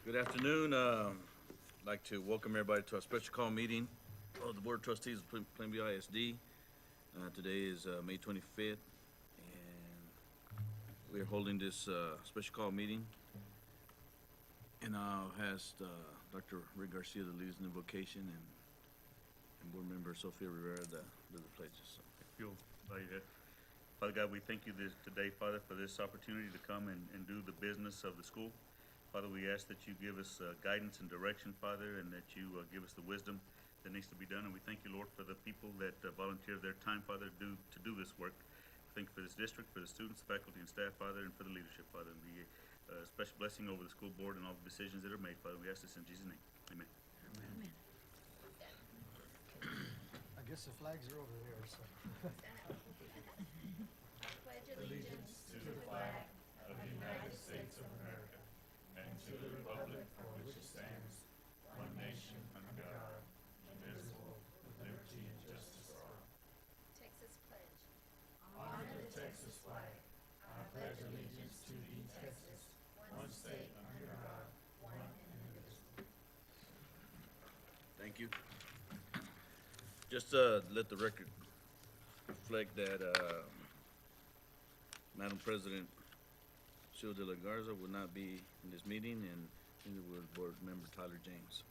Good afternoon. I'd like to welcome everybody to our special call meeting of the Board of Trustees of Plainview ISD. Today is May 25th, and we are holding this special call meeting. And I'll ask Dr. Rick Garcia to lead us in invocation and Board Member Sophia Rivera to do the pledges. If you'll bow your head. Father God, we thank you today, Father, for this opportunity to come and do the business of the school. Father, we ask that you give us guidance and direction, Father, and that you give us the wisdom that needs to be done. And we thank you, Lord, for the people that volunteer their time, Father, to do this work. Thank you for this district, for the students, faculty, and staff, Father, and for the leadership, Father. And we special blessing over the school board and all the decisions that are made, Father. We ask this in Jesus' name. Amen. Amen. I guess the flags are over there, so. Pledge allegiance to the flag of the United States of America and to the republic for which it stands, one nation under God, indivisible, with liberty and justice for all. Texas pledge. Honor the Texas flag. I pledge allegiance to thee, Texas, one state under God, one and indivisible. Thank you. Just let the record reflect that Madam President Sherwood de la Garza will not be in this meeting, and neither will Board Member Tyler James.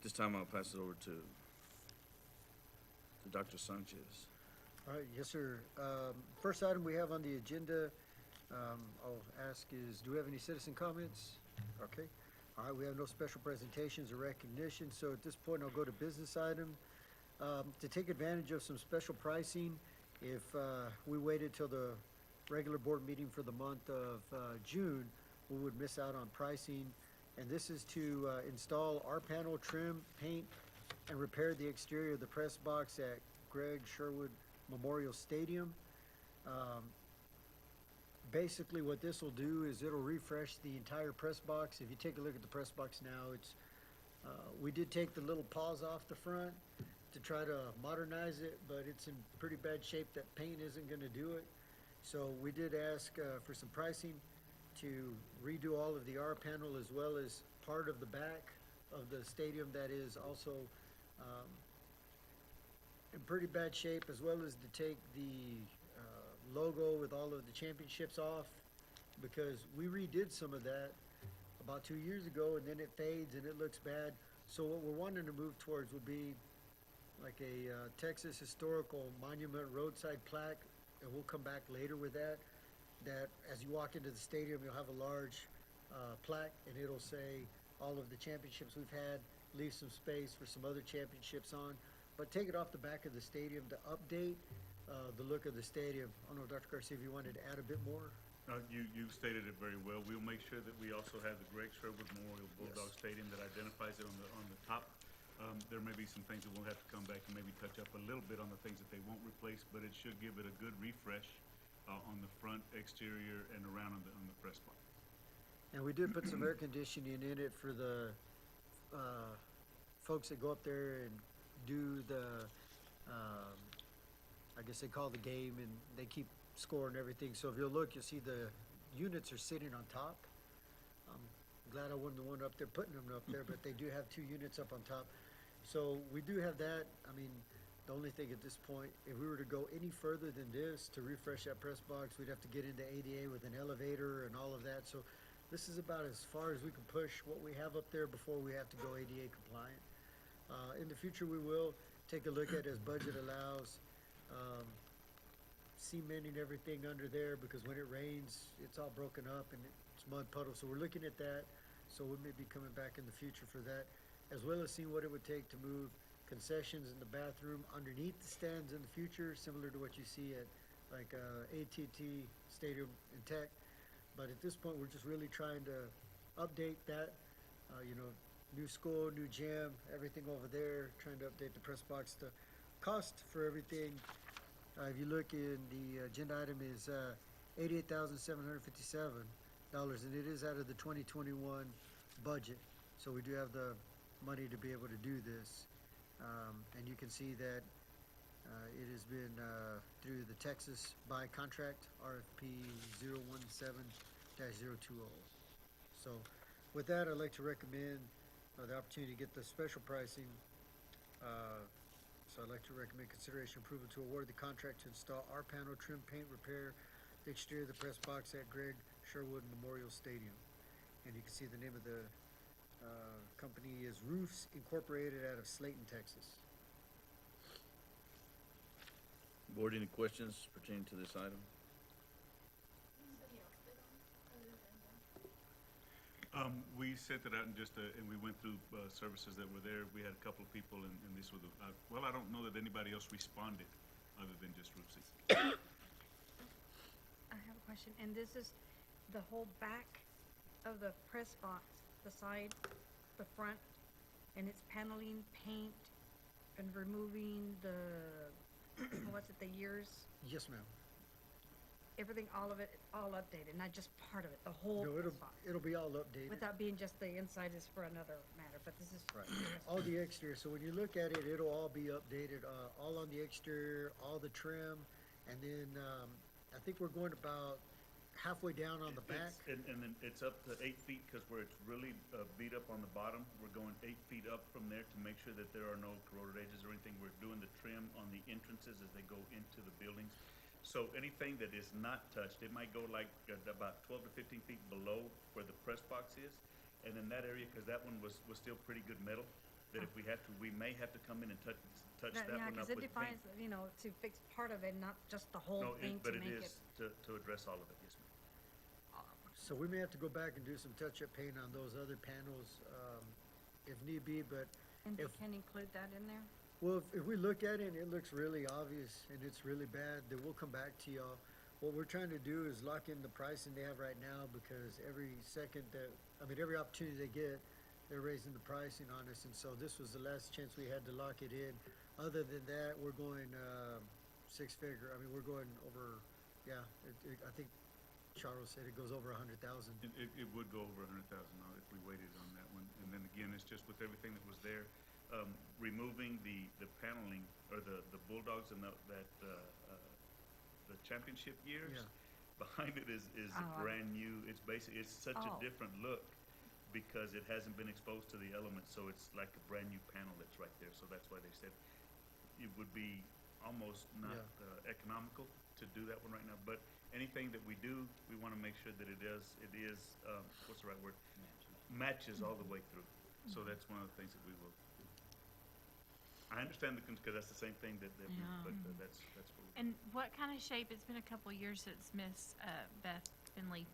This time I'll pass it over to Dr. Sanchez. All right, yes, sir. First item we have on the agenda, I'll ask is, do we have any citizen comments? Okay. All right, we have no special presentations or recognition, so at this point I'll go to business item. To take advantage of some special pricing, if we waited till the regular board meeting for the month of June, we would miss out on pricing. And this is to install our panel, trim, paint, and repair the exterior of the press box at Greg Sherwood Memorial Stadium. Basically what this will do is it'll refresh the entire press box. If you take a look at the press box now, it's we did take the little paws off the front to try to modernize it, but it's in pretty bad shape. That paint isn't going to do it. So we did ask for some pricing to redo all of the R panel as well as part of the back of the stadium that is also in pretty bad shape, as well as to take the logo with all of the championships off, because we redid some of that about 2 years ago, and then it fades and it looks bad. So what we're wanting to move towards would be like a Texas Historical Monument roadside plaque, and we'll come back later with that. That as you walk into the stadium, you'll have a large plaque, and it'll say all of the championships we've had, leave some space for some other championships on, but take it off the back of the stadium to update the look of the stadium. I don't know, Dr. Garcia, if you wanted to add a bit more? You stated it very well. We'll make sure that we also have the Greg Sherwood Memorial Bulldog Stadium that identifies it on the top. There may be some things that we'll have to come back and maybe touch up a little bit on the things that they won't replace, but it should give it a good refresh on the front, exterior, and around on the press box. And we did put some air conditioning in it for the folks that go up there and do the, I guess they call the game, and they keep score and everything. So if you'll look, you'll see the units are sitting on top. I'm glad I wasn't the one up there putting them up there, but they do have 2 units up on top. So we do have that. I mean, the only thing at this point, if we were to go any further than this to refresh that press box, we'd have to get into ADA with an elevator and all of that. So this is about as far as we can push what we have up there before we have to go ADA compliant. In the future, we will take a look at, as budget allows, cementing everything under there, because when it rains, it's all broken up and it's mud puddles. So we're looking at that. So we may be coming back in the future for that, as well as seeing what it would take to move concessions in the bathroom underneath the stands in the future, similar to what you see at like AT&T Stadium in Tech. But at this point, we're just really trying to update that, new school, new gym, everything over there, trying to update the press box. The cost for everything, if you look in the agenda item, is $88,757, and it is out of the 2021 budget. So we do have the money to be able to do this. And you can see that it has been through the Texas by contract, RFP 017-020. So With that, I'd like to recommend the opportunity to get the special pricing. So I'd like to recommend consideration approval to award the contract to install our panel trim paint repair the exterior of the press box at Greg Sherwood Memorial Stadium. And you can see the name of the company is Roofs Incorporated out of Slayton, Texas. Board, any questions pertaining to this item? We sent it out and and we went through, services that were there. We had a couple of people and these were the, well, I don't know that anybody else responded other than just Roofsy. I have a question, and this is the whole back of the press box, the side, the front, and it's paneling, paint, and removing the, what's it, the years, Yes, ma'am. everything, all of it, all updated, not just part of it, the whole No, press box. it'll be all updated. Without being just the inside is for another matter, but this is. Right. All the exterior, so when you look at it, it'll all be updated, all on the exterior, all the trim, and then, I think we're going about halfway down on the back. And then it's up to 8 feet, cause where it's really, beat up on the bottom, we're going 8 feet up from there to make sure that there are no corroded edges or anything. We're doing the trim on the entrances as they go into the buildings. So anything that is not touched, it might go like about 12 to 15 feet below where the press box is. And in that area, cause that one was still pretty good metal, that if we have to, we may have to come in and touch that Yeah, one up cause it with paint. defines, you know, to fix part of it, not just the whole No, thing but to it make is it. to address all of it, yes, ma'am. So we may have to go back and do some touch-up paint on those other panels, if need be, but, And they if- can include that in there? well, if we look at it and it looks really obvious and it's really bad, then we'll come back to y'all. What we're trying to do is lock in the pricing they have right now, because every second that, every opportunity they get, they're raising the pricing on us, and so this was the last chance we had to lock it in. Other than that, we're going, six figure, we're going over, yeah, I think Charles said it goes over 100,000. It would go over 100,000 if we waited on that one. And then again, it's just with everything that was there, removing the paneling or the bulldogs and the championship years. Yeah. Behind it is Oh, brand new. It's basically, it's such a Oh. different look because it hasn't been exposed to the elements. So it's like a brand new panel that's right there. So that's why they said it would be almost not economical to do that one right now. But anything that we do, we want to make sure that it is, what's the right word? Matches all the way through. So that's one of the things that we will do. I understand because that's the same thing that, Yeah. but that's what we And what kind of shape, it's been a couple of years since Miss Beth Finley,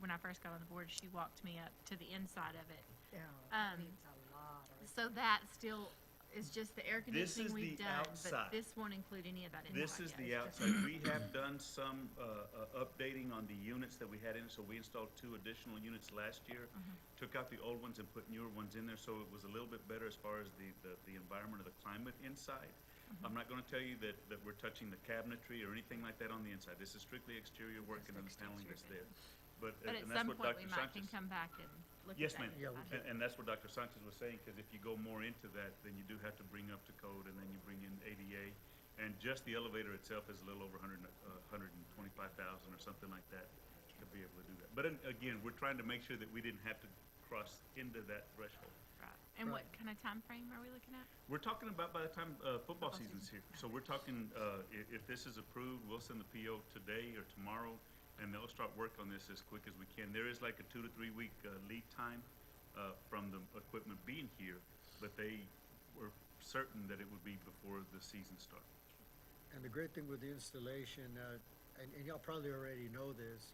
when I first got on the board, she walked me up to the inside of it. Yeah, Um, it needs a lot of. So that still is just the air This is conditioning we've the done, outside. but this won't include any of that inside. This is yet. the It's just- outside. We have done some updating on the units that we had in, so we installed 2 additional units last year. Took out the old ones and put newer ones in there, so it was a little bit better as far as the environment or the climate inside. I'm not gonna tell you that we're touching the cabinetry or anything like that on the inside. This is strictly exterior work and then the paneling that's there. But, But at and that's some what point, Dr. we might can Sanchez. come back and look at Yes, that. ma'am. Yeah, we inside. And that's what Dr. Sanchez was saying, because if you go more into that, then you do have to bring up to code, and then you bring in ADA. And just the elevator itself is a little over 125,000 or something like that to be able to do that. But again, we're trying to make sure that we didn't have to cross into that threshold. Right. And Right. what kind of time frame are we looking at? We're talking about by the time football season's here. So we're talking, if this is approved, we'll send the PO today or tomorrow, and they'll start work on this as quick as we can. There is like a 2 to 3 week lead time from the equipment being here, but they were certain that it would be before the season started. And the great thing with the installation, and y'all probably already know this,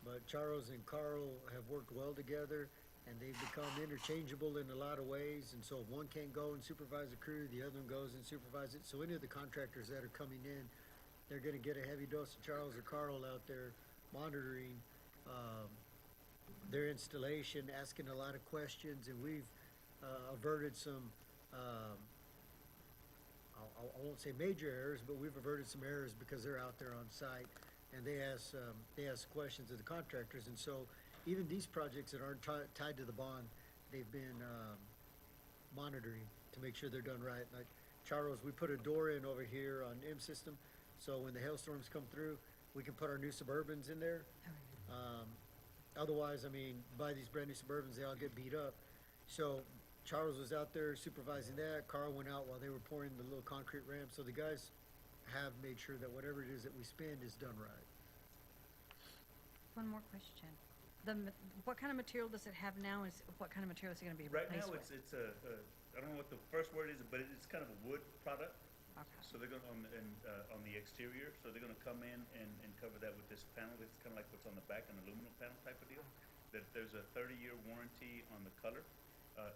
but Charles and Carl have worked well together, and they've become interchangeable in a lot of ways. And so if one can't go and supervise the crew, the other one goes and supervises it. So any of the contractors that are coming in, they're gonna get a heavy dose of Charles or Carl out there monitoring their installation, asking a lot of questions, and we've averted some, I won't say major errors, but we've averted some errors because they're out there on site, and they ask questions of the contractors. And so even these projects that aren't tied to the bond, they've been monitoring to make sure they're done right. Like Charles, we put a door in over here on M system, so when the hailstorms come through, we can put our new Suburbans in there. Otherwise, I mean, buy these brand new Suburbans, they all get beat up. So Charles was out there supervising that. Carl went out while they were pouring the little concrete ramp. So the guys have made sure that whatever it is that we spend is done right. One more question. What kind of material does it have now, is, what kind of material is it gonna be Right replaced now, with? it's I don't know what the first word is, but it's kind of a wood product. Okay. So they're gonna, on the exterior, so they're gonna come in and cover that with this panel. It's kind of like what's on the back, an aluminum panel type of deal. That there's a 30-year warranty on the color.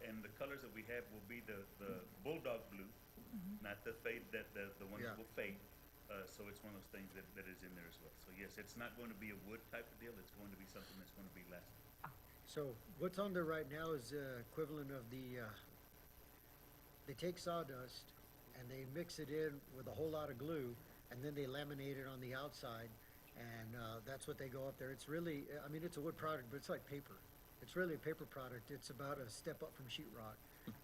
And the colors that we have will be the bulldog blue, not the fade, the ones that Yeah. will fade. So it's one of those things that is in there as well. So yes, it's not going to be a wood type of deal. It's going to be something that's going to be lasting. So what's on there right now is equivalent of they take sawdust and they mix it in with a whole lot of glue, and then they laminate it on the outside, and that's what they go up there. It's really, I mean, it's a wood product, but it's like paper. It's really a paper product. It's about a step up from sheetrock,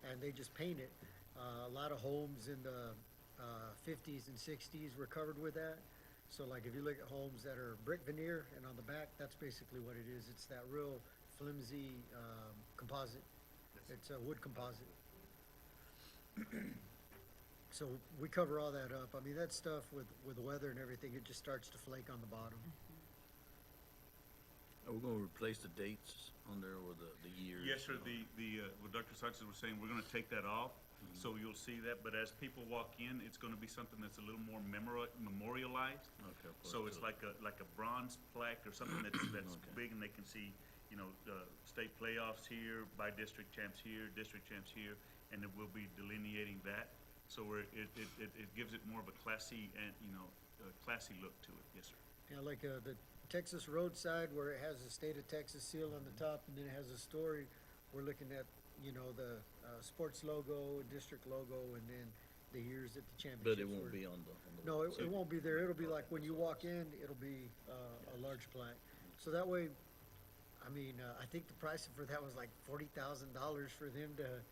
and they just paint it. A lot of homes in the 50s and 60s were covered with that. So like if you look at homes that are brick veneer, and on the back, that's basically what it is. It's that real flimsy composite. It's a wood composite. So we cover all that up. I mean, that stuff with the weather and everything, it just starts to flake on the bottom. Are we gonna replace the dates on there or the years? Yes, sir. What Dr. Sanchez was saying, we're gonna take that off, so you'll see that, but as people walk in, it's gonna be something that's a little more memorialized. Okay. So it's like a bronze plaque or something that's Okay. big, and they can see, state playoffs here, by district champs here, and it will be delineating that. So it gives it more of a classy and, classy look to it. Yes, sir. Yeah, like the Texas roadside where it has the state of Texas seal on the top, and then it has a story. We're looking at, the sports logo, district logo, and then the years that the championships But it won't were. be on the. No, it won't be there. It'll be like when you walk in, it'll be a large plaque. So that way, I mean, I think the price for that was like $40,000 for them to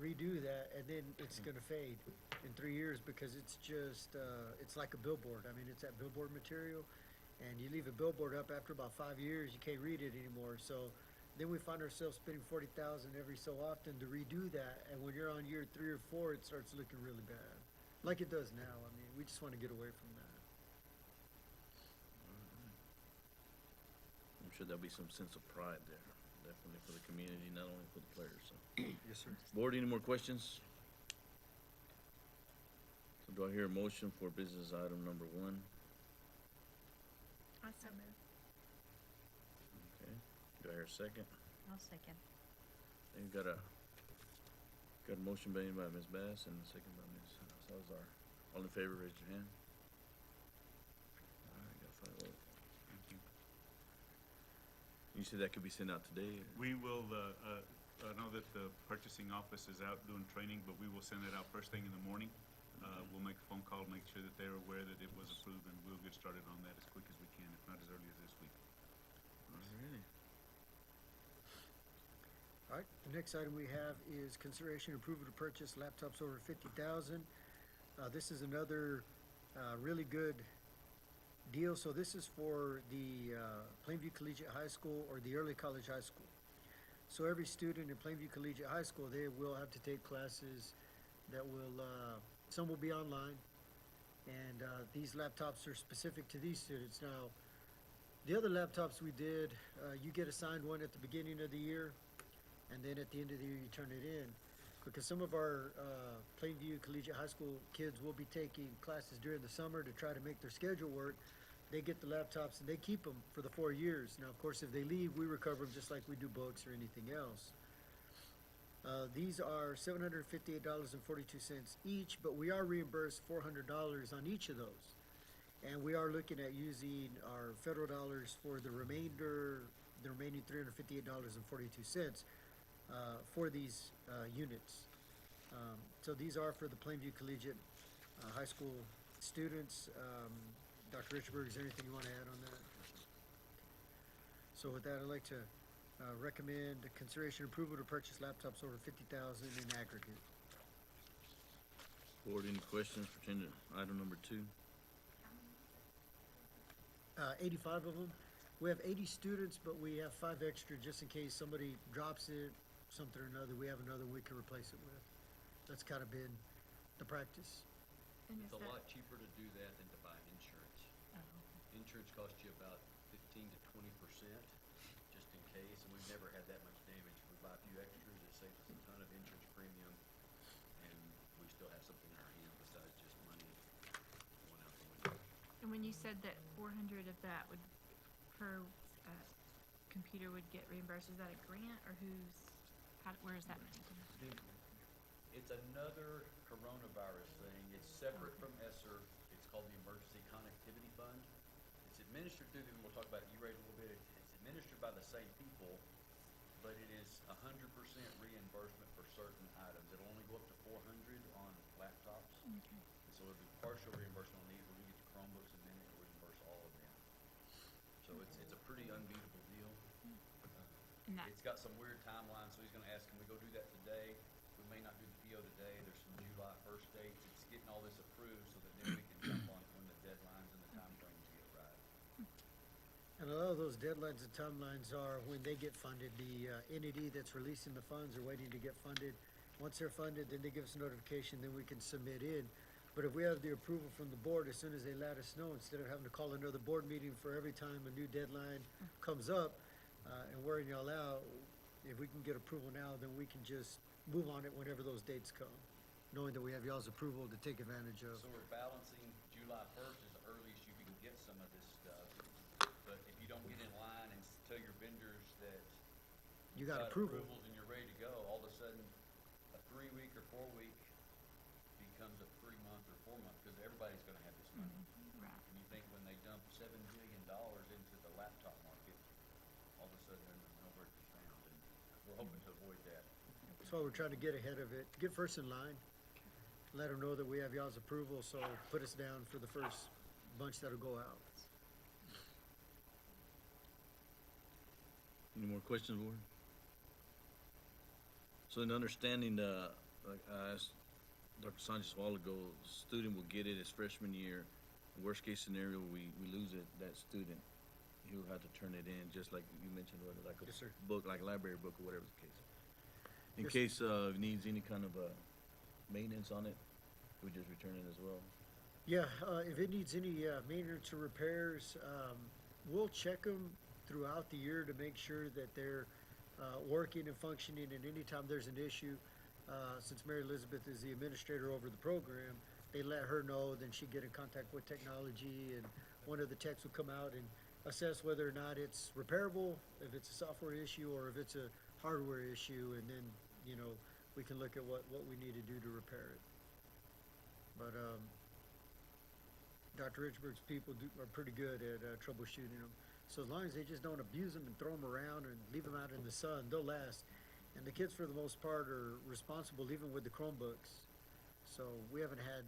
redo that, and then it's gonna fade in 3 years because it's just, it's like a billboard. I mean, it's that billboard material, and you leave a billboard up after about 5 years, you can't read it anymore. So then we find ourselves spending $40,000 every so often to redo that, and when you're on year 3 or 4, it starts looking really bad, like it does now. I mean, we just want to get away from that. I'm sure there'll be some sense of pride there, definitely for the community, not only for the players, so. Yes, sir. Board, any more questions? So do I hear a motion for business item number 1? I so move. Okay, do I hear a second? I'll second. And you got a motion made by Ms. Bass and a second by Ms. Salazar. All in favor, raise your hand. All right, got 5 votes. Thank you. You said that could be sent out today? or- We will, I know that the purchasing office is out doing training, but we will send it out first thing in the morning. We'll make a phone call, make sure that they're aware that it was approved, and we'll get started on that as quick as we can, if not as early as this week. Alrighty. All right, the next item we have is consideration approval to purchase laptops over 50,000. This is another really good deal. So this is for the Plainview Collegiate High School or the early college high school. So every student in Plainview Collegiate High School, they will have to take classes that will, some will be online, and these laptops are specific to these students. Now, the other laptops we did, you get assigned one at the beginning of the year, and then at the end of the year, you turn it in. Because some of our Plainview Collegiate High School kids will be taking classes during the summer to try to make their schedule work. They get the laptops and they keep them for the 4 years. Now, of course, if they leave, we recover them just like we do books or anything else. These are $758.42 each, but we are reimbursed $400 on each of those. And we are looking at using our federal dollars for the remaining $358.42 for these units. So these are for the Plainview Collegiate High School students. Dr. Richburg, is there anything you want to add on that? So with that, I'd like to recommend consideration approval to purchase laptops over 50,000 in aggregate. Board, any questions pertaining to item number 2? 85 of them. We have 80 students, but we have 5 extra just in case somebody drops it, something or another. We have another we can replace it with. That's kind of been the practice. And It's is a that- lot cheaper to do that than to buy insurance. Oh, Insurance costs you about 15 to 20%, just in case, and we've never had that much damage. If we buy a few extras, it saves us a ton of insurance premium, and we still have something in our hand besides just money going out the window. And when you said that 400 of that would, per, computer would get reimbursed, is that a grant or where is that money coming from? It's another coronavirus thing. It's separate from ESSER. It's called the Emergency Connectivity Fund. It's administered through the, we'll talk about E-rate a little bit. It's administered by the same people, but it is 100% reimbursement for certain items. It'll only go up to 400 on laptops. Okay. And so it'll be partial reimbursement on these. We're gonna get the Chromebooks and then it'll reimburse all of them. So it's a pretty unbeatable deal. And that, It's got some weird timelines, so he's gonna ask, can we go do that today? We may not do the PO today, there's some July 1st dates, it's getting all this approved so that then we can jump on it when the deadlines and the timeframes get right. And a lot of those deadlines and timelines are when they get funded. The entity that's releasing the funds are waiting to get funded. Once they're funded, then they give us a notification, then we can submit in. But if we have the approval from the board, as soon as they let us know, instead of having to call another board meeting for every time a new deadline comes up, and wearing y'all out, if we can get approval now, then we can just move on it whenever those dates come, knowing that we have y'all's approval to take advantage of. So we're balancing July 1st is the earliest you can get some of this stuff. But if you don't get in line and tell your vendors that You got approval. approvals and you're ready to go, all of a sudden, a 3-week or 4-week becomes a 3-month or 4-month, because everybody's gonna have this money. right. And you think when they dump $7 billion into the laptop market, all of a sudden they're nowhere to be found, and we're hoping to avoid that. That's why we're trying to get ahead of it, get first in line. Let them know that we have y'all's approval, so put us down for the first bunch that'll go out. Any more questions, Board? So in understanding the, like I asked Dr. Sanchez a while ago, student will get it his freshman year. Worst case scenario, we lose it, that student, he'll have to turn it in, just like you mentioned, whether like Yes, sir. a book, like a library book or whatever the case. In Yes. case, it needs any kind of, maintenance on it, we just return it as well. Yeah, if it needs any maintenance or repairs, we'll check them throughout the year to make sure that they're working and functioning, and anytime there's an issue, since Mary Elizabeth is the administrator over the program, they let her know, then she'd get in contact with technology, and one of the techs would come out and assess whether or not it's repairable, if it's a software issue, or if it's a hardware issue, and then, you know, we can look at what we need to do to repair it. But, Dr. Richburg's people are pretty good at troubleshooting them. So as long as they just don't abuse them and throw them around and leave them out in the sun, they'll last. And the kids, for the most part, are responsible even with the Chromebooks. So we haven't had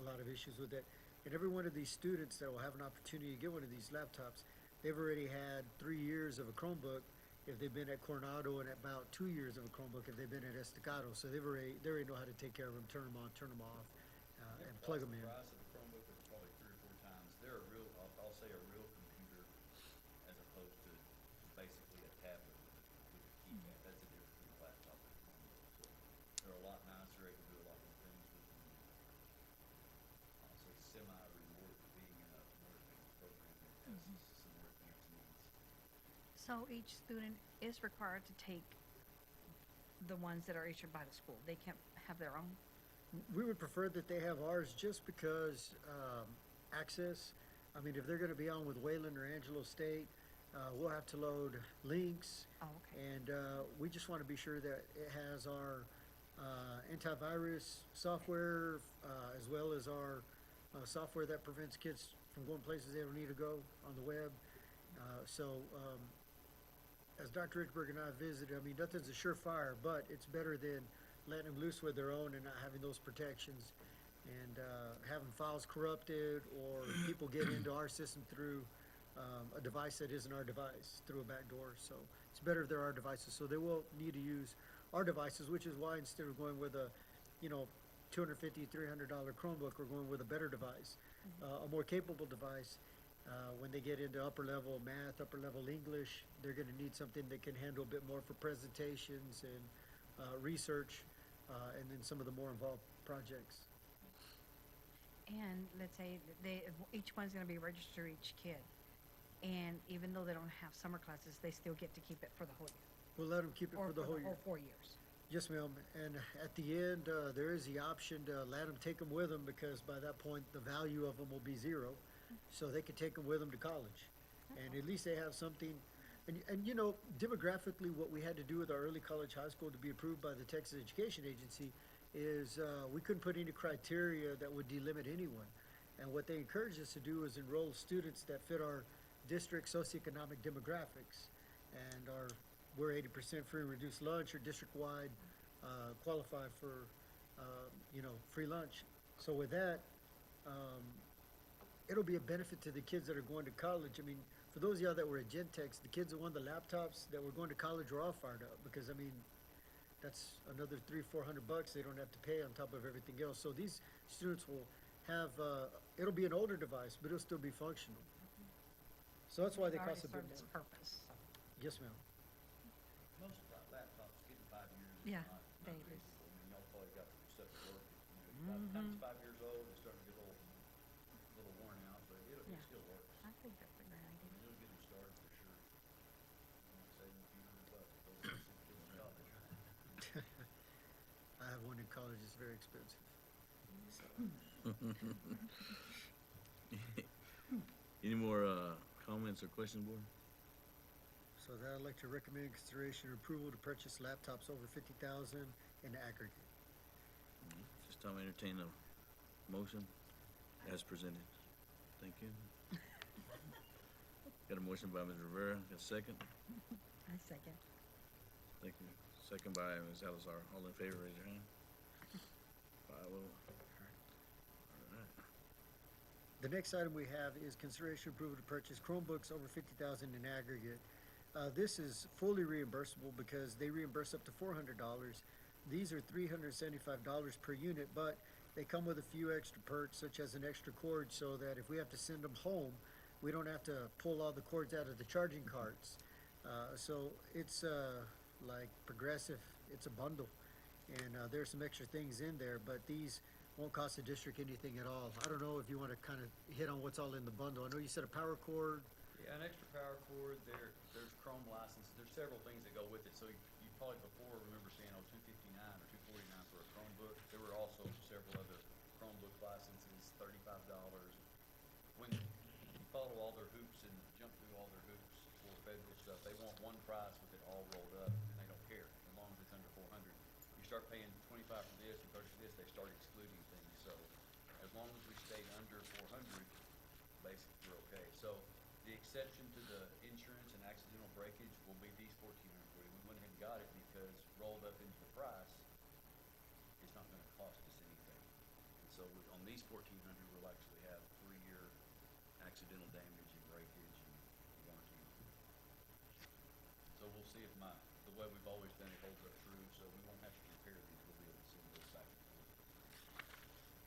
a lot of issues with that. And every one of these students that will have an opportunity to get one of these laptops, they've already had 3 years of a Chromebook if they've been at Coronado, and about 2 years of a Chromebook if they've been at Estacado. So they already know how to take care of them, turn them on, turn them off, and plug them in. The price of the Chromebook is probably 3 or 4 times. They're a real, I'll say a real computer as opposed to basically a tablet with a keypad. That's the difference between a laptop and a Chromebook. So they're a lot nicer, they can do a lot more things with them. Also semi-reward for being in a more advanced program that has some more advanced needs. So each student is required to take the ones that are issued by the school. They can't have their own? We would prefer that they have ours just because access. I mean, if they're going to be on with Wayland or Angelo State, we'll have to load links, Oh, okay. and we just want to be sure that it has our antivirus software as well as our software that prevents kids from going places they don't need to go on the web. As Dr. Richburg and I visited, I mean, nothing's a surefire, but it's better than letting them loose with their own and not having those protections, and having files corrupted or people get into our system through a device that isn't our device, through a back door. So it's better if they're our devices. So they will need to use our devices, which is why instead of going with a, $250, $300 Chromebook, we're going with a better device, a more capable device. When they get into upper level math, upper level English, they're gonna need something that can handle a bit more for presentations and, research, and then some of the more involved projects. And let's say that each one's gonna be registered, each kid. And even though they don't have summer classes, they still get to keep it for the whole year. We'll let them keep it Or for the whole year. 4 years. Yes, ma'am. And at the end, there is the option to let them take them with them, because by that point, the value of them will be zero. So they could take them with them to college. And at least they have something. And you know, demographically, what we had to do with our early college high school to be approved by the Texas Education Agency is, we couldn't put any criteria that would delimit anyone. And what they encouraged us to do is enroll students that fit our district socioeconomic demographics. And we're 80% free and reduced lunch, or district-wide, qualify for, you know, free lunch. So with that, it'll be a benefit to the kids that are going to college. I mean, for those of y'all that were at Gentex, the kids that won the laptops that were going to college were all fired up, because I mean, that's another $300-400 they don't have to pay on top of everything else. So these students will have, it'll be an older device, but it'll still be functional. So that's why they cost a bit Already served its more. purpose. Yes, ma'am. Most of our laptops getting 5 years is Yeah, not they- reasonable. I mean, y'all probably got some stuff at work, you know, by the time it's 5 years old, it's starting to get a little worn out, but it Yeah. still works. I think that's a great I idea. mean, it'll get them started for sure. You know, saving a few $100 if those are send kids to college, right? I have one in college, it's very expensive. Any more, comments or questions, board? So that I'd like to recommend consideration or approval to purchase laptops over 50,000 in aggregate. Just time to entertain a motion as presented. Thank you. Got a motion by Ms. Rivera, got a second? I second. Thank you. Second by Ms. Salazar. All in favor, raise your hand. 5-0. All right. The next item we have is consideration approval to purchase Chromebooks over 50,000 in aggregate. This is fully reimbursable because they reimburse up to $400. These are $375 per unit, but they come with a few extra perks, such as an extra cord, so that if we have to send them home, we don't have to pull all the cords out of the charging carts. So it's like Progressive, it's a bundle. And there's some extra things in there, but these won't cost the district anything at all. I don't know if you want to kind of hit on what's all in the bundle. I know you said a power cord. Yeah, an extra power cord, there's Chrome licenses, there's several things that go with it, so you probably before remember saying, oh, $259 or $249 for a Chromebook. There were also several other Chromebook licenses, $35. When you follow all their hoops and jump through all their hoops for federal stuff, they want one price with it all rolled up, and they don't care, as long as it's under 400. You start paying 25 for this and 30 for this, they start excluding things, so as long as we stay under 400, basically we're okay. So the exception to the insurance and accidental breakage will be these $1,440. We went ahead and got it because rolled up into the price, it's not gonna cost us anything. And so on these $1,400, we'll actually have 3-year accidental damage and breakage and warranty. So we'll see if the way we've always done it holds up true, so we won't have to repair these, we'll be able to send those back and forth.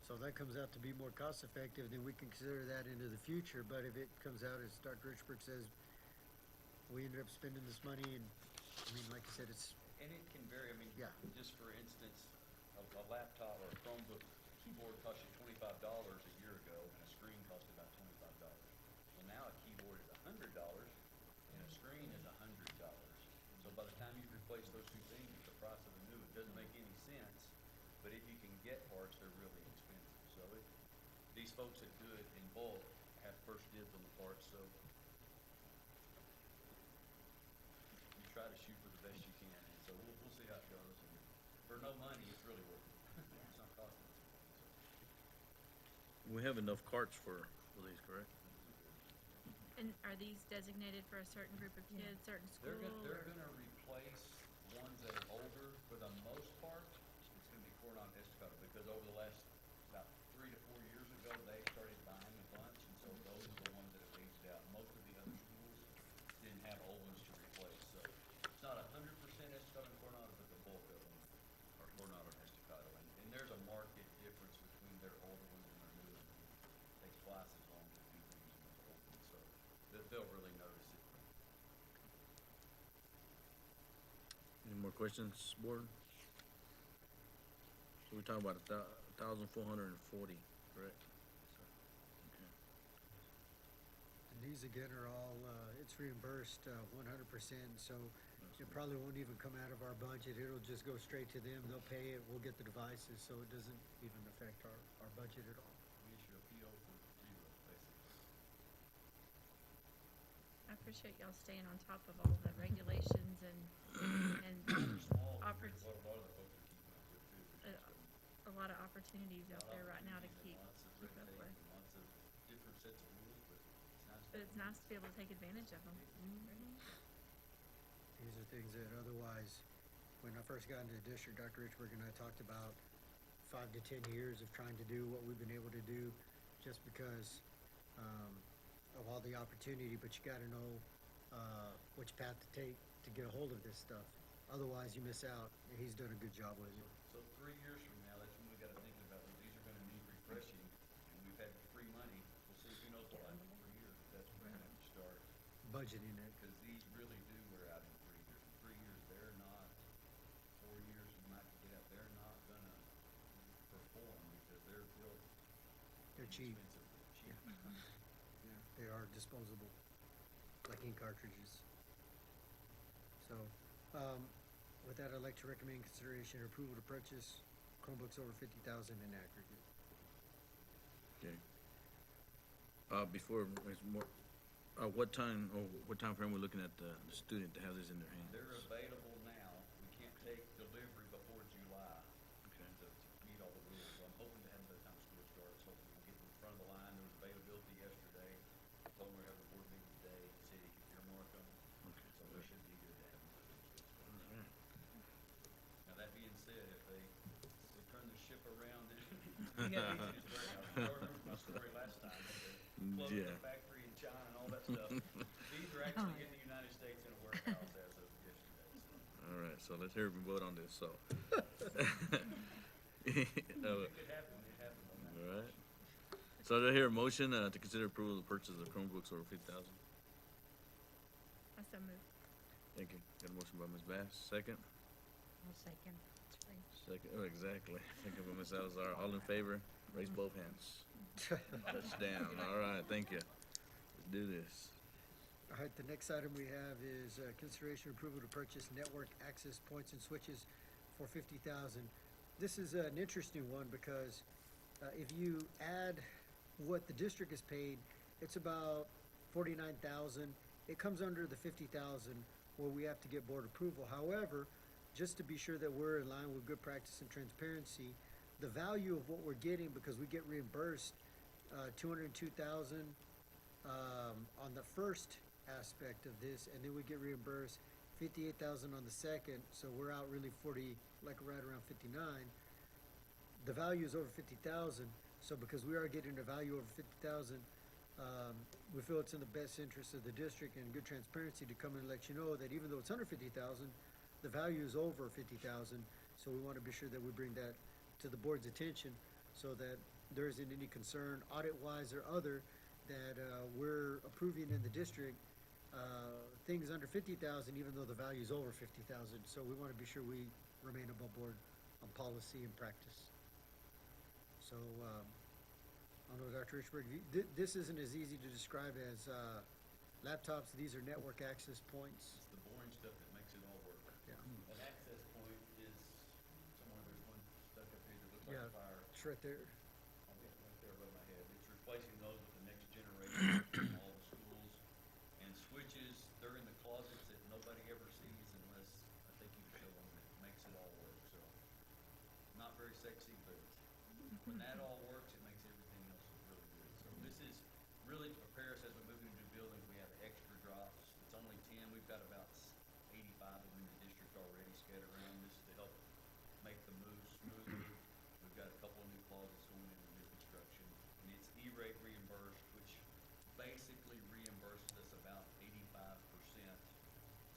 So that comes out to be more cost effective, then we can consider that into the future. But if it comes out, as Dr. Richburg says, we ended up spending this money, and I mean, like I said, it's, And it can vary, I mean, Yeah. just for instance, a laptop or a Chromebook keyboard cost you $25 a year ago, and a screen cost about $25. Well, now a keyboard is $100, and a screen is $100. So by the time you replace those two things with the price of a new, it doesn't make any sense, but if you can get parts, they're really expensive. So these folks that do it in bulk have first dibs on the parts, so you try to shoot for the best you can, and so we'll see how it goes. And for no money, it's really worth it. It's not costing us anything, so. We have enough carts for these, correct? And are these designated for a certain group of Yeah. kids, certain school? They're or- gonna replace ones that are older. For the most part, it's gonna be Coronado and Estacado, because over the last about 3 to 4 years ago, they started buying a bunch, and so those are the ones that have aged out. Most of the other schools didn't have old ones to replace, so it's not 100% Estacado and Coronado, but the bulk of them are Coronado and Estacado. And there's a market difference between their older ones and their new ones. It takes twice as long to do things in those old ones, so they'll really notice it. Any more questions, board? So we're talking about 1,440, correct? Okay. And these again are all, it's reimbursed, 100%, so it probably won't even come out of our budget. It'll just go straight to them. They'll pay it, we'll get the devices, so it doesn't even affect our budget at all. We issue a PO for zero, basically. I appreciate y'all staying on top of all the regulations and Small, Oppor- what a lot of the folks are keeping up with too. There's just a lot of opportunities out there right now to keep Lots of keep red up tape with. and lots of different sets of rules, but it's nice. But it's nice to be able to take advantage of them. These are things that otherwise, when I first got into the district, Dr. Richburg and I talked about 5 to 10 years of trying to do what we've been able to do just because of all the opportunity, but you gotta know which path to take to get a hold of this stuff. Otherwise, you miss out, and he's done a good job with it. So 3 years from now, that's when we gotta think about, well, these are gonna need refreshing, and we've had free money, we'll see, who knows what happens in 3 years, that's when we're gonna have to start. Budgeting it. Because these really do wear out in 3 years. In 3 years, they're not, 4 years you might get out, they're not gonna perform because they're real They're cheap. expensive, cheap. Yeah, they are disposable, like ink cartridges. So, with that, I'd like to recommend consideration and approval to purchase Chromebooks over 50,000 in aggregate. Okay. Before, there's more, what time frame we're looking at the student to have this in their hands? They're available now. We can't take delivery before July Okay. to meet all the rules. So I'm hoping to have them by the time school starts. Hopefully we'll get them in front of the line. There was availability yesterday. Told them we're having a board meeting today. He said he could earmark them. Okay. So we should be good to have them by the time school starts. All right. Now, that being said, if they turn the ship around, then we have issues there now. You remember my story last time, they closed Yeah. the factory in China and all that stuff. These are actually in the United States in a warehouse as of yesterday, so. All right, so let's hear them vote on this, so. If it could happen, it happened on that. All right. So do I hear a motion, to consider approval of the purchase of Chromebooks over 50,000? I so move. Thank you. Got a motion by Ms. Bass, second? I'll second. It's free. Second, oh, exactly. Second by Ms. Salazar. All in favor, raise both hands. Touchdown. All right, thank you. Let's do this. All right, the next item we have is consideration approval to purchase network access points and switches for 50,000. This is an interesting one because if you add what the district has paid, it's about 49,000. It comes under the 50,000 where we have to get board approval. However, just to be sure that we're in line with good practice and transparency, the value of what we're getting, because we get reimbursed 202,000 on the first aspect of this, and then we get reimbursed 58,000 on the second, so we're out really 40, like right around 59. The value is over 50,000, so because we are getting a value over 50,000, we feel it's in the best interest of the district and good transparency to come and let you know that even though it's under 50,000, the value is over 50,000, so we want to be sure that we bring that to the board's attention so that there isn't any concern, audit-wise or other, that we're approving in the district things under 50,000, even though the value is over 50,000. So we want to be sure we remain above board on policy and practice. So, I don't know, Dr. Richburg, this isn't as easy to describe as laptops. These are network access points. It's the boring stuff that makes it all work. Yeah. An access point is somewhere, there's one stuck up here that looks like Yeah, a fire. it's right there. I'll get right there above my head. It's replacing those with the next generation in all the schools. And switches, they're in the closets that nobody ever sees unless I think you show them. It makes it all work, so. Not very sexy, but when that all works, it makes everything else look really good. So this is really to prepare us as we move into buildings. We have extra drops. It's only 10. We've got about 85 of them in the district already scattered around. This is to help make the move smoother. We've got a couple of new closets going into new construction. And it's E-rate reimbursed, which basically reimburses us about 85%,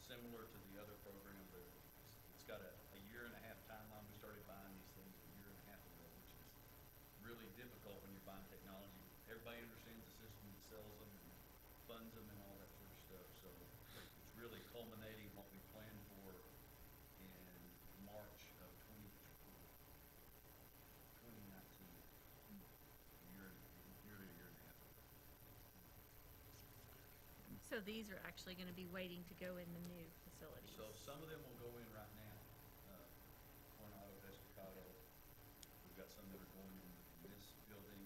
similar to the other program, but it's got a year and a half timeline. We started buying these things a year and a half ago, which is really difficult when you're buying technology. Everybody understands the system that sells them and funds them and all that really culminating what we planned for in March of 2019. Nearly a year and a half ago. So these are actually gonna be waiting to go in the new facilities. So some of them will go in right now, Coronado, Estacado. We've got some that are going in this building.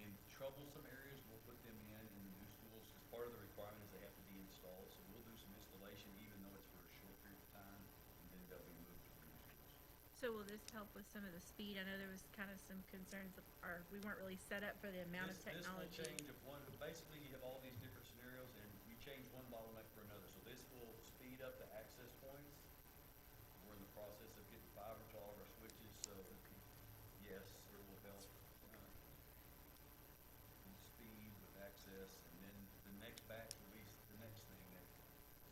In troublesome areas, we'll put them in the new schools, because part of the requirement is they have to be installed. So we'll do some installation, even though it's for a short period of time, and then they'll be moved to the new schools. So will this help with some of the speed? I know there was kind of some concerns of, or we weren't really set up for the amount of technology. This will change if one, basically you have all these different scenarios and you change one bottleneck for another. So this will speed up the access points. We're in the process of getting fiber to all of our switches, so yes, it will help, with speed, with access, and then the next batch will be the next thing that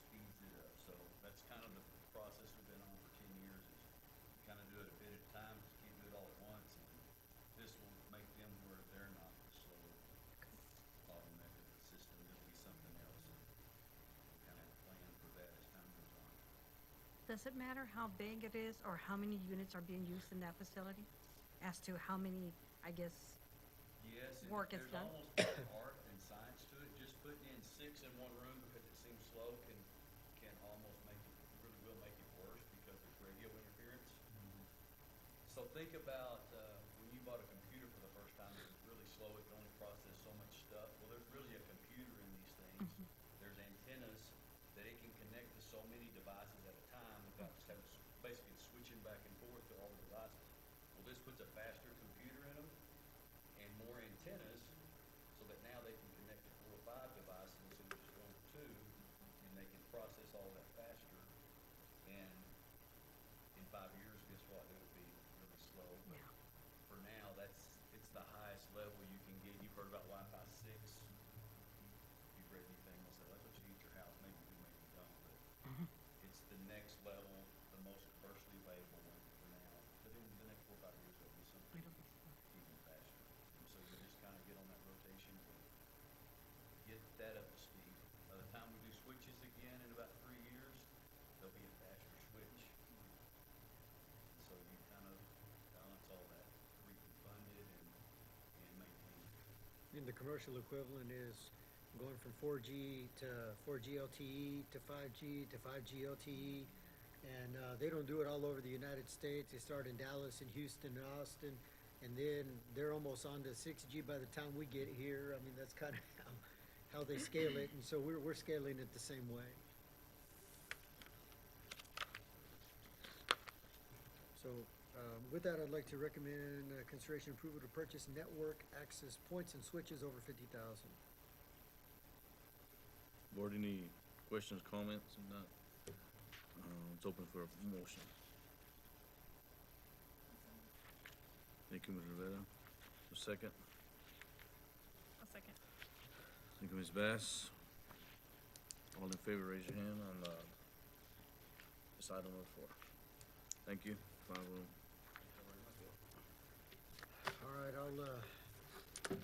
speeds it up. So that's kind of the process we've been on for 10 years, is you kind of do it a bit at a time, just can't do it all at once. And this will make them where they're not the slow bottleneck of the system. It'll be something else. And we kind of have a plan for that as time goes on. Does it matter how big it is or how many units are being used in that facility? As to how many, I guess, Yes, and work is done? there's almost art and science to it. Just putting in 6 in one room because it seems slow can almost make it, really will make it worse because there's radio interference. So think about, when you bought a computer for the first time, it was really slow, it could only process so much stuff. Well, there's really a computer in these things. There's antennas that it can connect to so many devices at a time without just having, basically switching back and forth to all the devices. Well, this puts a faster computer in them and more antennas, so that now they can connect to 4 or 5 devices instead of just 1 or 2, and they can process all that faster. And in 5 years, guess what? It'll be really slow. But Yeah. for now, it's the highest level you can get. You've heard about Wi-Fi 6. If you've read anything, they'll say that's what you get your house. Maybe you do, maybe you don't. But it's the next level, the most commercially available one for now. But in the next 4 or 5 years, there'll be something even faster. And so you just kind of get on that rotation to get that up to speed. By the time we do switches again in about 3 years, there'll be a faster switch. And so you kind of balance all that, where you can fund it and maintain it. And the commercial equivalent is going from 4G to 4G LTE to 5G to 5G LTE. And they don't do it all over the United States. They start in Dallas and Houston and Austin, and then they're almost on to 6G by the time we get here. I mean, that's kind of how they scale it, and so we're scaling it the same way. So with that, I'd like to recommend consideration approval to purchase network access points and switches over 50,000. Board, any questions, comments? If not, it's open for a motion. Thank you, Ms. Rivera. A second. A second. Thank you, Ms. Bass. All in favor, raise your hand on this item number 4. Thank you. 5-0. All right,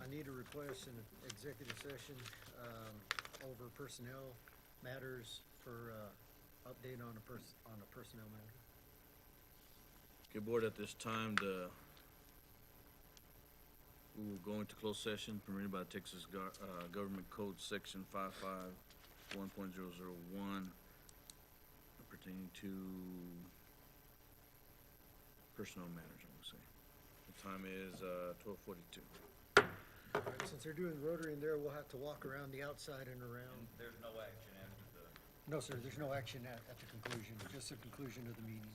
I need to request an executive session over personnel matters for update on a personnel matter. Okay, board, at this time, we will go into closed session permitted by Texas Government Code Section 551.001 pertaining to personnel matters, I would say. The time is 12:42. All right, since they're doing rotary in there, we'll have to walk around the outside and around. And there's no action after the No, sir, there's no action at the conclusion, just the conclusion of the meeting.